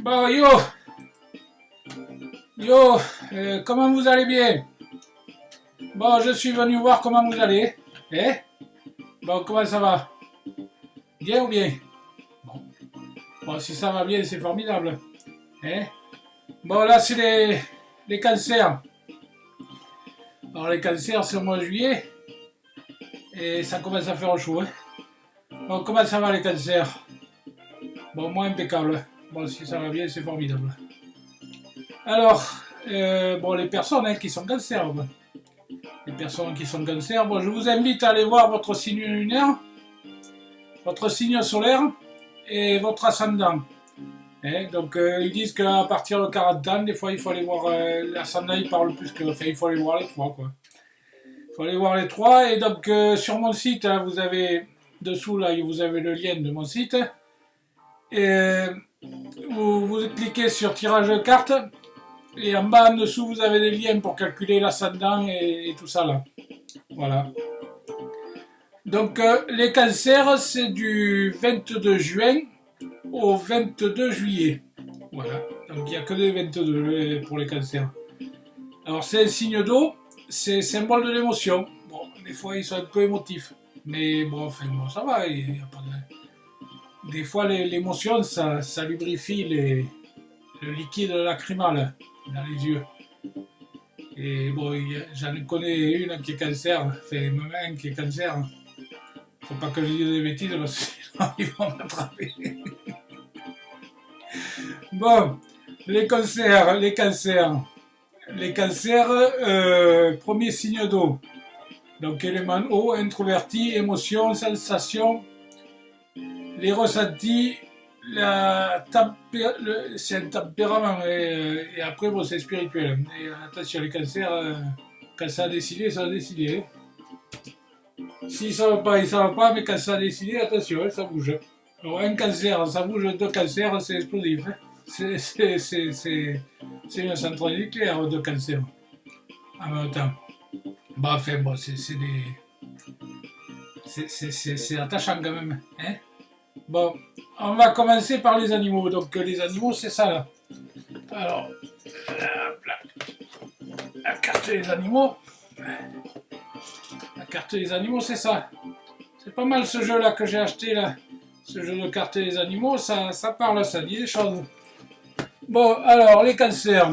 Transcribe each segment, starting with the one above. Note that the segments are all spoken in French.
Bon, yo, comment vous allez bien? Bon, je suis venu voir comment vous allez. Eh? Bon, comment ça va? Bien ou bien? Bon, bon si ça va bien, c'est formidable. Eh? Bon, là, c'est les cancers. Alors, les cancers, c'est au mois de juillet. Et ça commence à faire chaud. Hein? Bon, comment ça va, les cancers? Bon, moi, impeccable. Bon, si ça va bien, c'est formidable. Alors, bon, les personnes qui sont cancers, bon. Les personnes qui sont cancers, bon, je vous invite à aller voir votre signe lunaire, votre signe solaire et votre ascendant. Donc, ils disent qu'à partir de 40 ans, des fois, il faut aller voir l'ascendant, il parle plus que... Enfin, il faut aller voir les trois, quoi. Il faut aller voir les trois. Et donc, sur mon site, là, vous avez... Dessous, là, vous avez le lien de mon site. Et vous cliquez sur tirage de cartes. Et en bas, en dessous, vous avez des liens pour calculer l'ascendant et tout ça, là. Voilà. Donc, les cancers, c'est du 22 juin au 22 juillet. Voilà. Donc, il n'y a que des 22 pour les cancers. Alors, c'est un signe d'eau, c'est symbole de l'émotion. Bon, des fois, ils sont un peu émotifs. Mais bon, enfin, bon, ça va. Il y a pas de... Des fois, l'émotion, ça lubrifie le liquide lacrymal dans les yeux. Et bon, j'en connais une qui est cancer, enfin, même un qui est cancer. Faut pas que je dise des bêtises parce que sinon ils vont m'attraper. Bon, les cancers. Les cancers, premier signe d'eau. Donc élément eau, introverti, émotion, sensation, les ressentis, c'est un tempérament et après bon, c'est spirituel. Et attention, les cancers, quand ça a décidé, ça a décidé. S'ils ne savent pas, ils ne savent pas, mais quand ça a décidé, attention, ça bouge. Alors un cancer, ça bouge, deux cancers, c'est explosif. C'est une centrale nucléaire, deux cancers. En même temps. Bah, enfin, bon, c'est attachant quand même. Hein? Bon, on va commencer par les animaux. Donc les animaux, c'est ça là. Alors, hop là. La carte des animaux. La carte des animaux, c'est ça. C'est pas mal ce jeu là que j'ai acheté là. Ce jeu de cartes des animaux, ça parle, ça dit des choses. Bon, alors les cancers.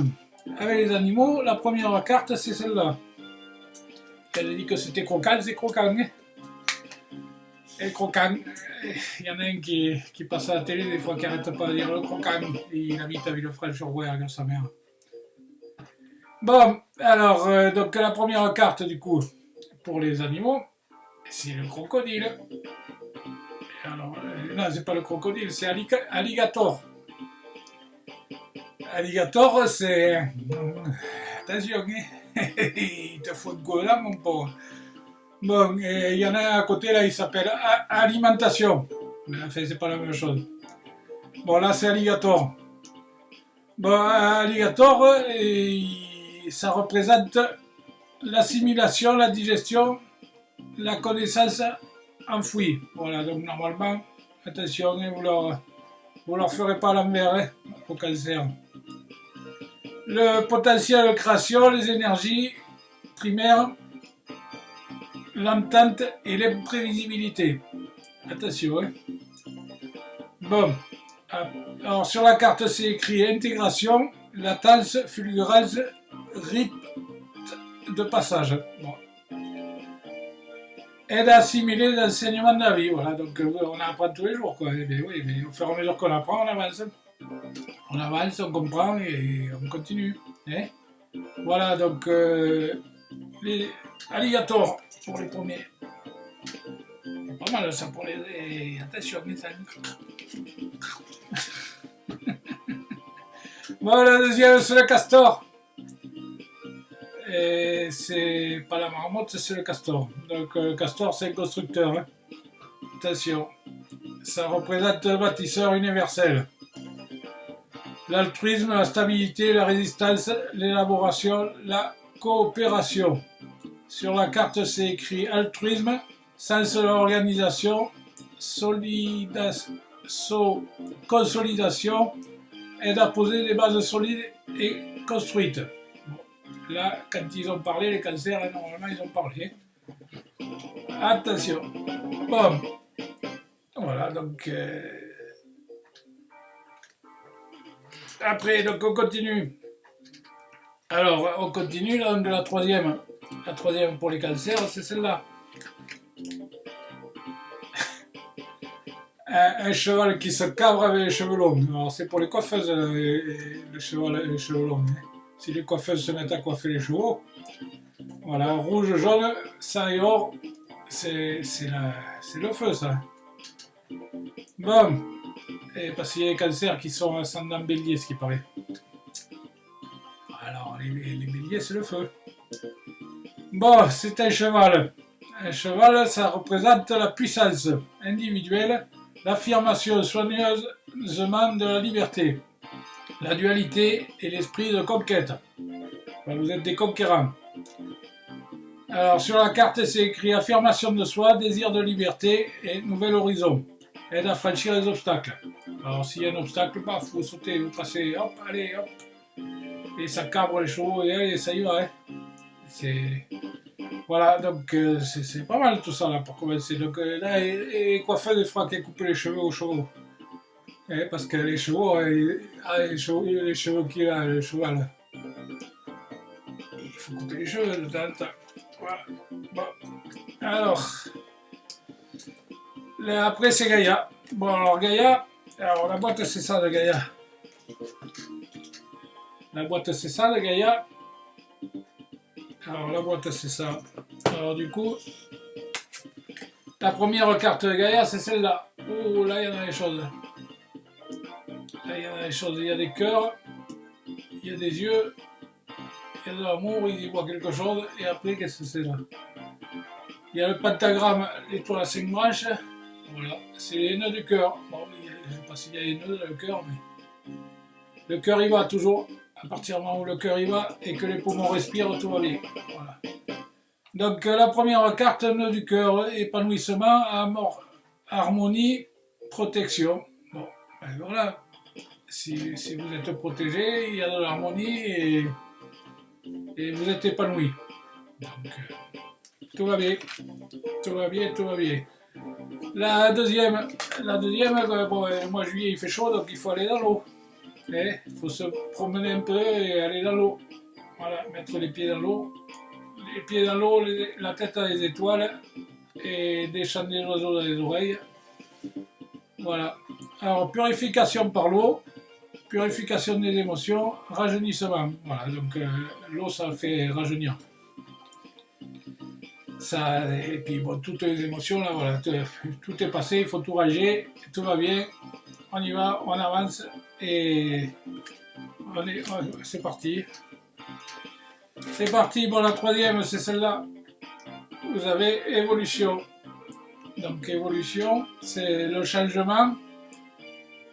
Avec les animaux, la première carte, c'est celle-là. Elle a dit que c'était croquant, c'est croquant. Et croquant, il y en a un qui passe à la télé des fois qui arrête pas de dire le croquant. Il habite à Villefranche-sur-Rouer avec sa mère. Bon, alors, donc la première carte du coup, pour les animaux, c'est le crocodile. Alors, non, c'est pas le crocodile, c'est alligator. Alligator, c'est... Attention, il te faut de goût là, mon pauvre. Bon, il y en a un à côté, là, il s'appelle alimentation. Mais enfin, c'est pas la même chose. Bon, là, c'est alligator. Bon, alligator, ça représente l'assimilation, la digestion, la connaissance enfouie. Voilà, donc normalement, attention, vous leur ferez pas l'envers, hein, au cancer. Le potentiel de création, les énergies primaires, l'entente et l'imprévisibilité. Attention, hein. Bon, alors sur la carte c'est écrit intégration, latence, fulgurance, rythme de passage. Bon. Aide à assimiler l'enseignement de la vie, voilà, donc on apprend tous les jours, quoi. Et bien, oui, mais au fur et à mesure qu'on apprend, on avance. On avance, on comprend et on continue. Hein? Voilà, donc les alligators pour les premiers. C'est pas mal ça pour les... Attention, mes amis. Voilà, le deuxième, c'est le castor. Et c'est pas la marmotte, c'est le castor. Donc le castor, c'est le constructeur. Hein. Attention, ça représente le bâtisseur universel. L'altruisme, la stabilité, la résistance, l'élaboration, la coopération. Sur la carte, c'est écrit altruisme, sens de l'organisation, consolidation, aide à poser des bases solides et construites. Bon, là, quand ils ont parlé, les cancers, normalement, ils ont parlé. Attention. Bon. Voilà, donc... Après, donc on continue. Alors, on continue, donc la troisième. La troisième pour les cancers, c'est celle-là. Un cheval qui se cabre avec les cheveux longs. Alors, c'est pour les coiffeuses, le cheval et les cheveux longs. Si les coiffeuses se mettent à coiffer les chevaux, voilà, rouge, jaune, sang et or, c'est le feu, ça. Bon, et parce qu'il y a les cancers qui sont ascendants bélier, ce qui paraît. Alors, les béliers, c'est le feu. Bon, c'est un cheval. Un cheval, ça représente la puissance individuelle, l'affirmation soigneusement de la liberté, la dualité et l'esprit de conquête. Enfin, vous êtes des conquérants. Alors, sur la carte, c'est écrit affirmation de soi, désir de liberté et nouvel horizon. Aide à franchir les obstacles. Alors, s'il y a un obstacle, paf, vous sautez, vous passez, hop, allez, hop. Et ça cabre les chevaux et allez, ça y va. Hein. C'est... Voilà, donc c'est pas mal tout ça là pour commencer. Donc là, les coiffeurs des fois qui coupent les cheveux aux chevaux. Et parce que les chevaux, les cheveux qui a le cheval. Il faut couper les cheveux de temps en temps. Voilà. Bon. Alors, là, après c'est Gaïa. Bon alors Gaïa, alors la boîte c'est ça de Gaïa. La boîte c'est ça de Gaïa. Alors la boîte c'est ça. Alors du coup, la première carte de Gaïa c'est celle-là. Oh là il y en a des choses. Là il y en a des choses, il y a des cœurs, il y a des yeux, il y a de l'amour, il y voit quelque chose. Et après qu'est-ce que c'est là? Il y a le pentagramme, l'étoile à 5 branches. Voilà, c'est les nœuds du cœur. Bon, je ne sais pas s'il y a les nœuds dans le cœur, mais le cœur il va toujours. À partir du moment où le cœur y va et que les poumons respirent, tout va bien. Voilà. Donc la première carte, nœud du cœur, épanouissement, amour, harmonie, protection. Bon, ben voilà. Si vous êtes protégé, il y a de l'harmonie et vous êtes épanoui. Donc tout va bien. Tout va bien, tout va bien. La deuxième, bon, le mois de juillet il fait chaud, donc il faut aller dans l'eau. Il faut se promener un peu et aller dans l'eau. Voilà, mettre les pieds dans l'eau. Les pieds dans l'eau, la tête dans les étoiles et des chants des oiseaux dans les oreilles. Voilà. Alors, purification par l'eau, purification des émotions, rajeunissement. Voilà, donc l'eau, ça fait rajeunir. Ça, et puis, bon, toutes les émotions, là, voilà, tout est passé, il faut tout rager, tout va bien. On y va, on avance et c'est parti. C'est parti, bon la troisième c'est celle-là. Vous avez évolution. Donc évolution, c'est le changement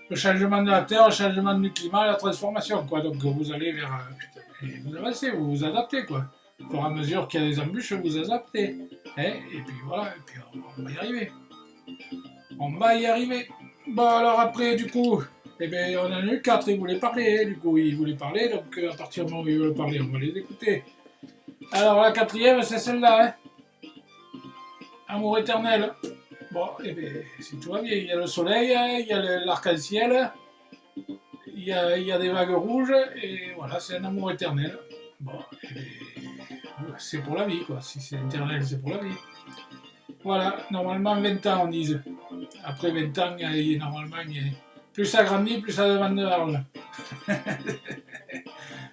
de la Terre, le changement du climat, la transformation quoi. Donc vous allez vers... vous avancez, vous vous adaptez quoi. Au fur et à mesure qu'il y a des embûches, vous vous adaptez. Et puis voilà, et puis on va y arriver. On va y arriver. Bon alors après du coup, eh bien on en a eu 4, ils voulaient parler, du coup ils voulaient parler, donc à partir du moment où ils veulent parler, on va les écouter. Alors la quatrième c'est celle-là, hein. Amour éternel. Bon, eh bien si tout va bien, il y a le soleil, il y a l'arc-en-ciel, il y a des vagues rouges, et voilà, c'est un amour éternel. Bon, eh bien, c'est pour la vie quoi, si c'est éternel c'est pour la vie. Voilà, normalement 20 ans on dit. Après 20 ans, normalement, plus ça grandit, plus ça demande de l'argent.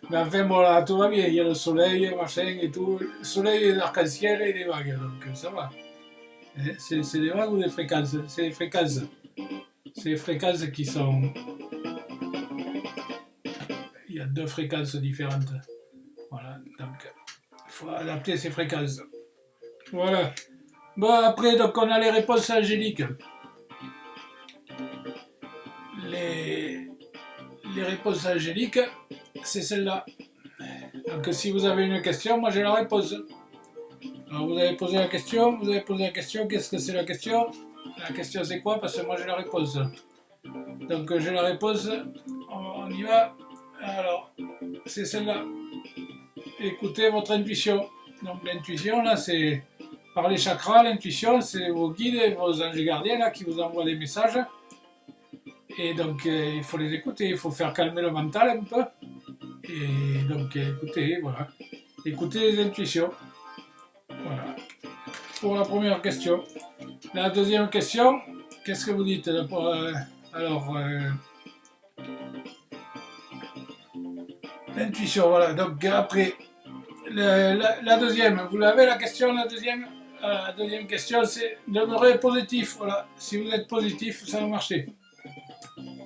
Mais enfin, bon, là, tout va bien. Il y a le soleil, machin et tout. Le soleil, l'arc-en-ciel et les vagues, donc ça va. C'est des vagues ou des fréquences? C'est des fréquences. C'est les fréquences qui sont... Il y a 2 fréquences différentes. Voilà, donc il faut adapter ces fréquences. Voilà. Bon, après, donc on a les réponses angéliques. Les réponses angéliques, c'est celle-là. Donc si vous avez une question, moi j'ai la réponse. Alors vous avez posé la question, qu'est-ce que c'est la question? La question c'est quoi? Parce que moi j'ai la réponse. Donc j'ai la réponse, on y va. Alors, c'est celle-là. Écoutez votre intuition. Donc l'intuition, là, c'est par les chakras. L'intuition, c'est vos guides et vos anges gardiens là, qui vous envoient des messages. Et donc, il faut les écouter. Il faut faire calmer le mental un peu. Et donc, écoutez, voilà. Écoutez les intuitions. Voilà. Pour la première question. La deuxième question, qu'est-ce que vous dites alors, l'intuition, voilà. Donc, après, la deuxième, vous l'avez la question, la deuxième question, c'est demeurer positif. Voilà. Si vous êtes positif, ça va marcher.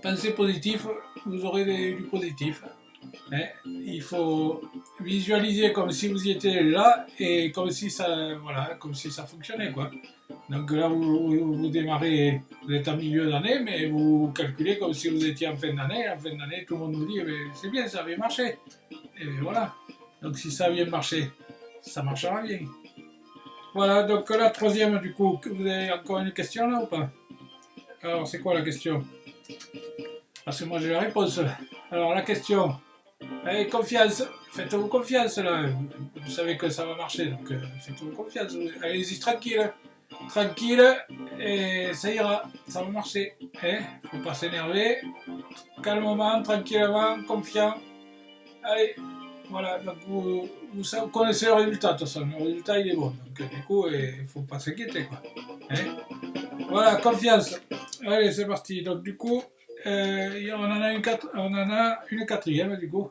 Pensez positif, vous aurez du positif. Hein, il faut visualiser comme si vous y étiez là et comme si ça, voilà, comme si ça fonctionnait quoi. Donc là vous démarrez, vous êtes en milieu d'année, mais vous calculez comme si vous étiez en fin d'année. En fin d'année, tout le monde vous dit eh c'est bien, ça avait marché. Et voilà. Donc si ça vient marcher, ça marchera bien. Voilà. Donc la troisième du coup, vous avez encore une question là ou pas? Alors c'est quoi la question? Parce que moi j'ai la réponse. Alors la question. Allez, confiance, faites-vous confiance là, vous savez que ça va marcher, donc faites-vous confiance, allez-y tranquille, tranquille, et ça ira, ça va marcher, hein, faut pas s'énerver, calmement, tranquillement, confiant, allez, voilà, donc vous connaissez le résultat, de toute façon, le résultat il est bon, donc du coup, il faut pas s'inquiéter quoi, hein, voilà, confiance, allez c'est parti, donc du coup, on en a une quatrième du coup.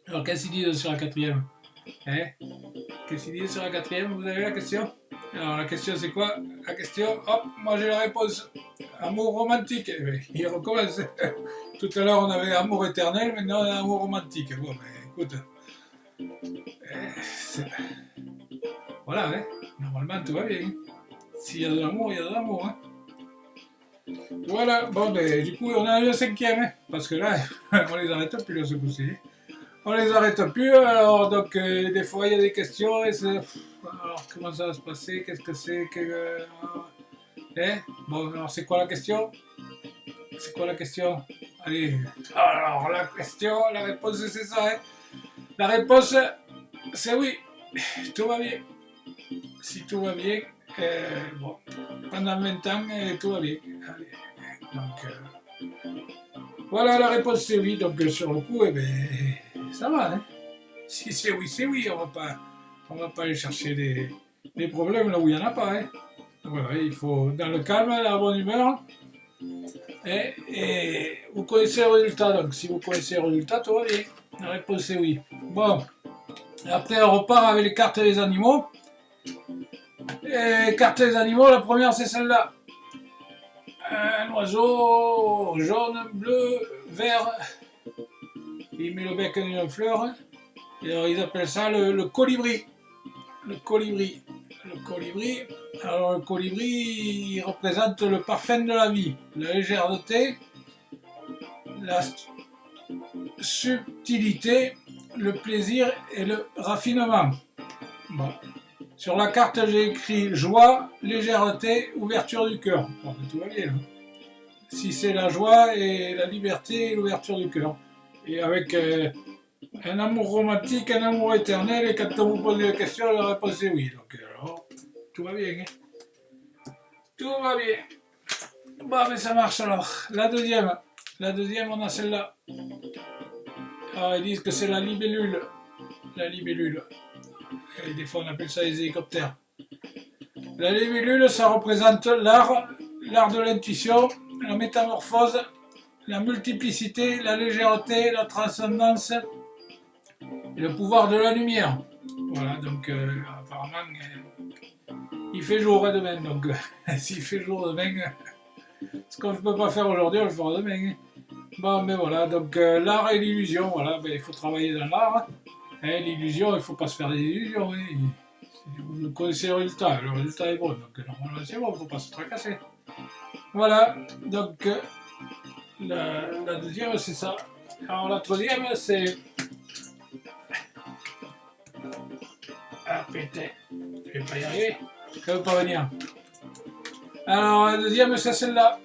Alors, qu'est-ce qu'ils disent sur la quatrième? Hein? Qu'est-ce qu'ils disent sur la quatrième? Vous avez la question? Alors, la question, c'est quoi? La question, hop, moi j'ai la réponse. Amour romantique. Il recommence. Tout à l'heure, on avait amour éternel, maintenant, on a amour romantique. Bon, mais écoute. Voilà, hein? Normalement, tout va bien. S'il y a de l'amour, il y a de l'amour. Hein? Voilà, bon, ben, du coup, on a le cinquième. Hein? Parce que là, on les arrête plus, là, ce coup-ci. On les arrête plus, alors donc des fois il y a des questions et c'est... Alors comment ça va se passer? Qu'est-ce que c'est que... Hein? Bon alors c'est quoi la question? C'est quoi la question? Allez, alors la question, la réponse c'est ça, hein? La réponse c'est oui, tout va bien. Si tout va bien, bon, pendant 20 ans tout va bien. Allez, donc voilà la réponse c'est oui, donc sur le coup, eh ben... Ça va, hein? Si c'est oui, on va pas aller chercher des problèmes là où il n'y en a pas, hein? Voilà, il faut dans le calme, la bonne humeur, et vous connaissez le résultat, donc si vous connaissez le résultat, tout va bien. La réponse c'est oui. Bon, après on repart avec les cartes des animaux. Et cartes des animaux, la première c'est celle-là. Un oiseau jaune, bleu, vert. Il met le bec dans une fleur. Et alors, ils appellent ça le colibri. Le colibri. Le colibri. Alors le colibri, il représente le parfum de la vie, la légèreté, la subtilité, le plaisir et le raffinement. Bon. Sur la carte, j'ai écrit joie, légèreté, ouverture du cœur. Bon, tout va bien. Là. Si c'est la joie et la liberté et l'ouverture du cœur. Et avec un amour romantique, un amour éternel, et quand on vous pose des questions, la réponse est oui. Donc, alors, tout va bien. Hein? Tout va bien. Bon, mais ça marche alors. La deuxième, on a celle-là. Alors, ils disent que c'est la libellule. La libellule. Et des fois, on appelle ça les hélicoptères. La libellule, ça représente l'art de l'intuition, la métamorphose, la multiplicité, la légèreté, la transcendance et le pouvoir de la lumière. Voilà, donc apparemment, il fait jour demain. Donc, s'il fait jour demain, ce qu'on ne peut pas faire aujourd'hui, on le fera demain. Bon, mais voilà, donc l'art et l'illusion, voilà, ben, il faut travailler dans l'art. Hein, l'illusion, il ne faut pas se faire des illusions. Hein. Vous connaissez le résultat est bon, donc normalement c'est bon, il ne faut pas se tracasser. Voilà, donc la deuxième c'est ça. Alors la troisième c'est... Ah putain, je vais pas y arriver, ça ne veut pas venir. Alors la deuxième c'est celle-là.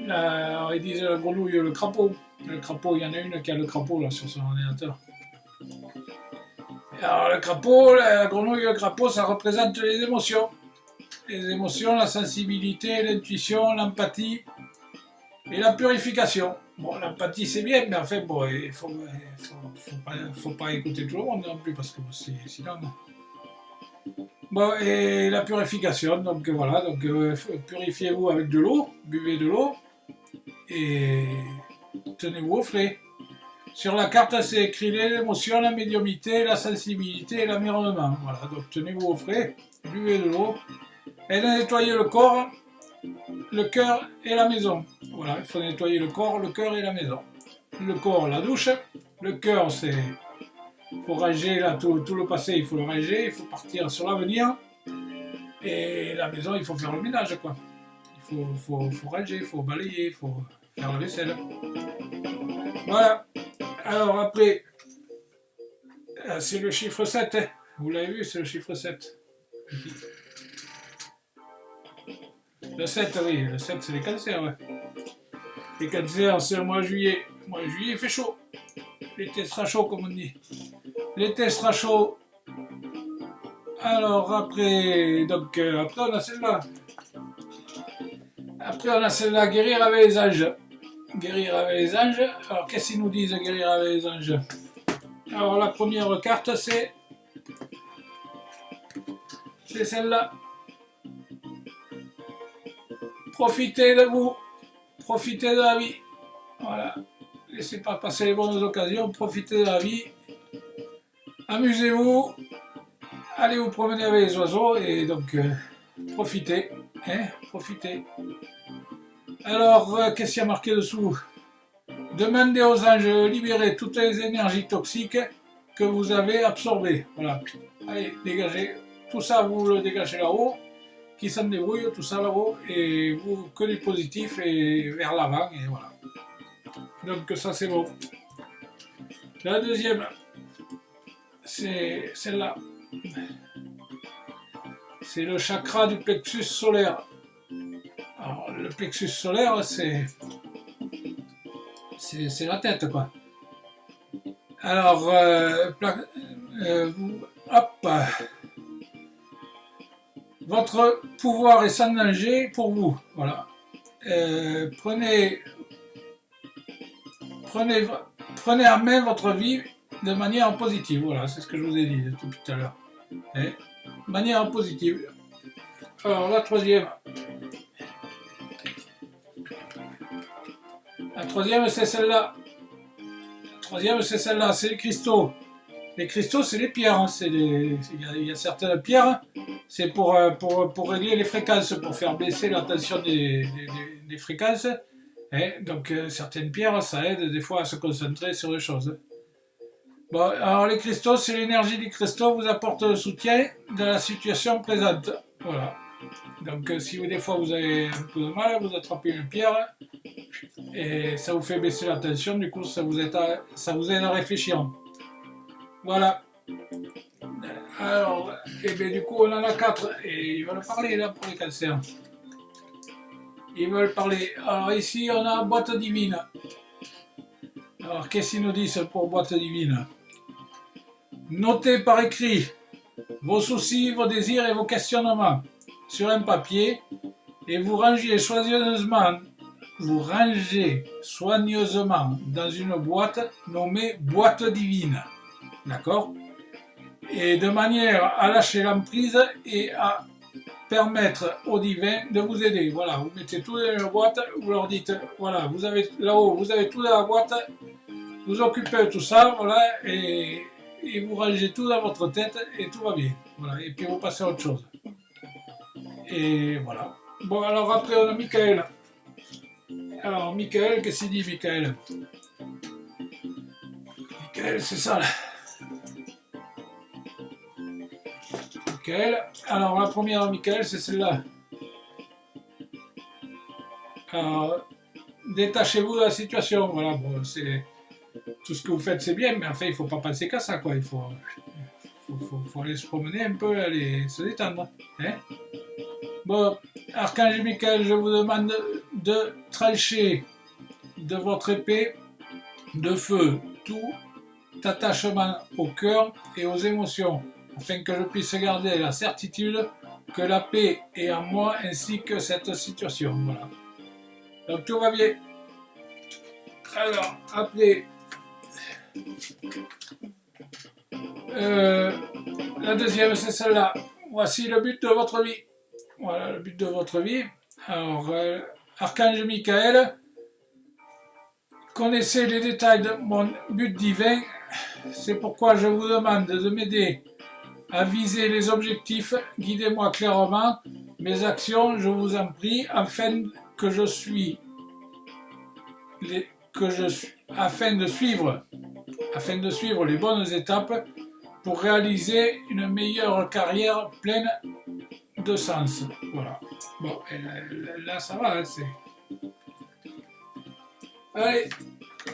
Alors, ils disent la grenouille, le crapaud. Le crapaud, il y en a une qui a le crapaud là sur son ordinateur. Alors, le crapaud, la grenouille, le crapaud, ça représente les émotions. Les émotions, la sensibilité, l'intuition, l'empathie et la purification. Bon, l'empathie c'est bien, mais en fait, bon, il faut pas écouter tout le monde non plus parce que bon, sinon. Bon, et la purification, donc voilà, donc purifiez-vous avec de l'eau, buvez de l'eau et tenez-vous au frais. Sur la carte, c'est écrit l'émotion, la médiumnité, la sensibilité et l'environnement. Voilà, donc tenez-vous au frais, buvez de l'eau et nettoyez le corps, le cœur et la maison. Voilà, il faut nettoyer le corps, le cœur et la maison. Le corps, la douche. Le cœur, c'est... Il faut ranger là, tout le passé, il faut le ranger, il faut partir sur l'avenir. Et la maison, il faut faire le ménage, quoi. Il faut ranger, il faut balayer, il faut faire la vaisselle. Voilà. Alors après, c'est le chiffre 7. Vous l'avez vu, c'est le chiffre 7. Le 7, oui, le 7, c'est les cancers, ouais. Les cancers, c'est le mois de juillet. Le mois de juillet, il fait chaud. L'été sera chaud, comme on dit. L'été sera chaud. Alors après, donc après on a celle-là. Après on a celle-là, guérir avec les anges. Guérir avec les anges. Alors qu'est-ce qu'ils nous disent, guérir avec les anges? Alors la première carte, c'est celle-là. Profitez de vous. Profitez de la vie. Voilà. Laissez pas passer les bonnes occasions. Profitez de la vie. Amusez-vous. Allez vous promener avec les oiseaux et donc profitez. Hein, profitez. Alors, qu'est-ce qu'il y a marqué dessous? Demandez aux anges de libérer toutes les énergies toxiques que vous avez absorbées. Voilà. Allez, dégagez. Tout ça, vous le dégagez là-haut. Qui s'en débrouille, tout ça là-haut. Et vous, que du positif et vers l'avant. Et voilà. Donc, ça, c'est bon. La deuxième, c'est celle-là. C'est le chakra du plexus solaire. Alors, le plexus solaire, c'est la tête, quoi. Alors, hop. Votre pouvoir est sans danger pour vous. Voilà. Prenez en main votre vie de manière positive. Voilà, c'est ce que je vous ai dit depuis tout à l'heure. De manière positive. Alors, la troisième. La troisième, c'est celle-là. La troisième, c'est celle-là. C'est les cristaux. Les cristaux, c'est les pierres. Hein. Il y a certaines pierres, c'est pour régler les fréquences, pour faire baisser la tension des fréquences. Donc, certaines pierres, ça aide des fois à se concentrer sur les choses. Bon, alors les cristaux, c'est l'énergie des cristaux vous apporte le soutien dans la situation présente. Voilà. Donc, si des fois vous avez un peu de mal, vous attrapez une pierre et ça vous fait baisser la tension, du coup, ça vous aide à réfléchir. Voilà. Alors, et bien du coup, on en a 4 et ils veulent parler là pour les cancers. Ils veulent parler. Alors ici, on a boîte divine. Alors, qu'est-ce qu'ils nous disent pour boîte divine? Notez par écrit vos soucis, vos désirs et vos questionnements sur un papier et vous rangez soigneusement dans une boîte nommée boîte divine. D'accord? Et de manière à lâcher l'emprise et à permettre au divin de vous aider. Voilà, vous mettez tout dans la boîte, vous leur dites, voilà, vous avez là-haut, vous avez tout dans la boîte, vous occupez de tout ça, voilà, et vous rangez tout dans votre tête et tout va bien. Voilà, et puis vous passez à autre chose. Et voilà. Bon, alors après on a Michael. Alors Michael, qu'est-ce qu'il dit Michael? Michael, c'est ça là. Michael. Alors la première Michael, c'est celle-là. Alors, détachez-vous de la situation. Voilà, bon, c'est tout ce que vous faites, c'est bien, mais en fait, il ne faut pas penser qu'à ça, quoi. Il faut aller se promener un peu, aller se détendre. Hein? Bon, Archange Michael, je vous demande de trancher de votre épée de feu tout attachement au cœur et aux émotions, afin que je puisse garder la certitude que la paix est en moi ainsi que cette situation. Voilà. Donc tout va bien. Alors, après, la deuxième, c'est celle-là. Voici le but de votre vie. Voilà le but de votre vie. Alors, Archange Michael, connaissez les détails de mon but divin. C'est pourquoi je vous demande de m'aider à viser les objectifs. Guidez-moi clairement mes actions, je vous en prie, afin de suivre les bonnes étapes pour réaliser une meilleure carrière pleine de sens. Voilà. Bon, et là ça va, hein, c'est... Allez,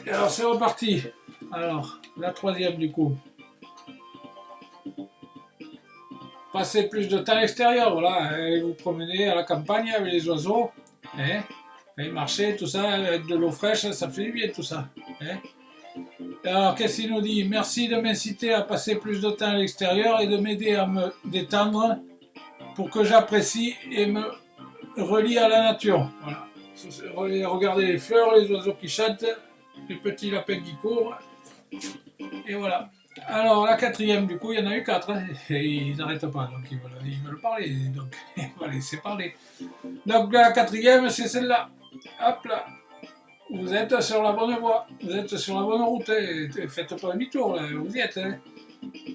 alors c'est reparti. Alors, la troisième du coup. Passez plus de temps à l'extérieur, voilà, et vous promenez à la campagne avec les oiseaux, hein, et marcher, tout ça, avec de l'eau fraîche, ça fait du bien tout ça. Hein. Alors, qu'est-ce qu'il nous dit? Merci de m'inciter à passer plus de temps à l'extérieur et de m'aider à me détendre pour que j'apprécie et me relie à la nature. Voilà. Regardez les fleurs, les oiseaux qui chantent, les petits lapins qui courent, et voilà. Alors, la quatrième, du coup, il y en a eu 4, hein, et ils n'arrêtent pas, donc ils veulent parler, donc on va laisser parler. Donc, la quatrième, c'est celle-là. Hop là. Vous êtes sur la bonne voie, vous êtes sur la bonne route, hein. Faites pas demi-tour, là, vous y êtes, hein.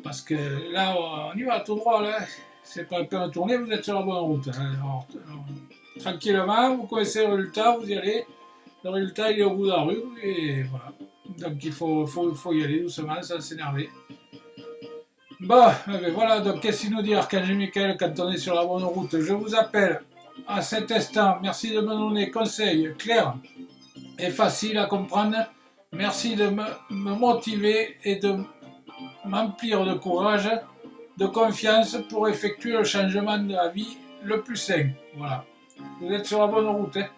Parce que là, on y va tout droit, là. C'est pas un peu un tourner, vous êtes sur la bonne route. Hein. Alors, tranquillement, vous connaissez le résultat, vous y allez. Le résultat, il est au bout de la rue, et voilà. Donc il faut y aller doucement, sans s'énerver. Bon, ben voilà, donc qu'est-ce qu'il nous dit Archange Michael quand on est sur la bonne route? Je vous appelle à cet instant, merci de me donner conseils clairs et faciles à comprendre. Merci de me motiver et de m'emplir de courage, de confiance pour effectuer le changement de la vie le plus sain. Voilà, vous êtes sur la bonne route, hein.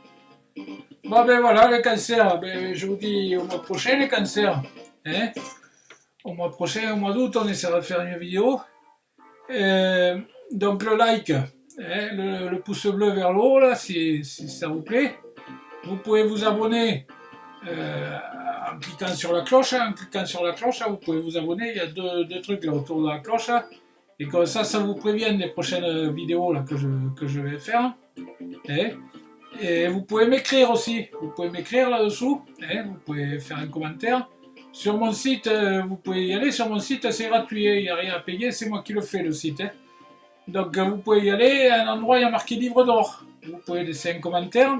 Bon ben voilà, les cancers, ben, je vous dis au mois prochain les cancers. Hein, au mois prochain, au mois d'août, on essaiera de faire une vidéo. Donc le like, hein, le pouce bleu vers le haut, là, si ça vous plaît. Vous pouvez vous abonner en cliquant sur la cloche. Hein, en cliquant sur la cloche, vous pouvez vous abonner. Il y a deux trucs là autour de la cloche. Hein, et comme ça vous prévient des prochaines vidéos là, que je vais faire. Hein. Et vous pouvez m'écrire aussi, vous pouvez m'écrire là-dessous, hein, vous pouvez faire un commentaire. Sur mon site, vous pouvez y aller, sur mon site c'est gratuit, il n'y a rien à payer, c'est moi qui le fais le site. Hein. Donc vous pouvez y aller, à un endroit il y a marqué livre d'or, vous pouvez laisser un commentaire.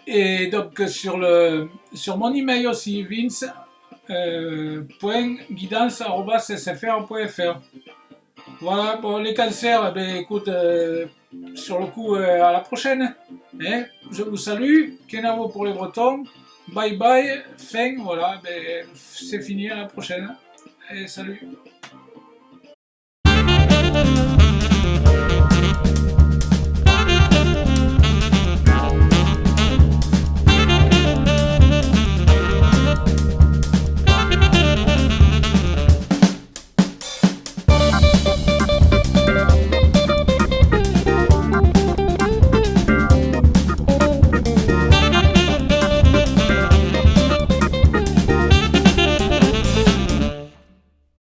Et donc sur mon email aussi, vince.guidance@sfr.fr. Voilà, bon, les cancers, ben écoute, sur le coup, à la prochaine. Hein, je vous salue, Kenavo pour les Bretons, bye bye, fin, voilà, ben, c'est fini, à la prochaine. Allez, salut.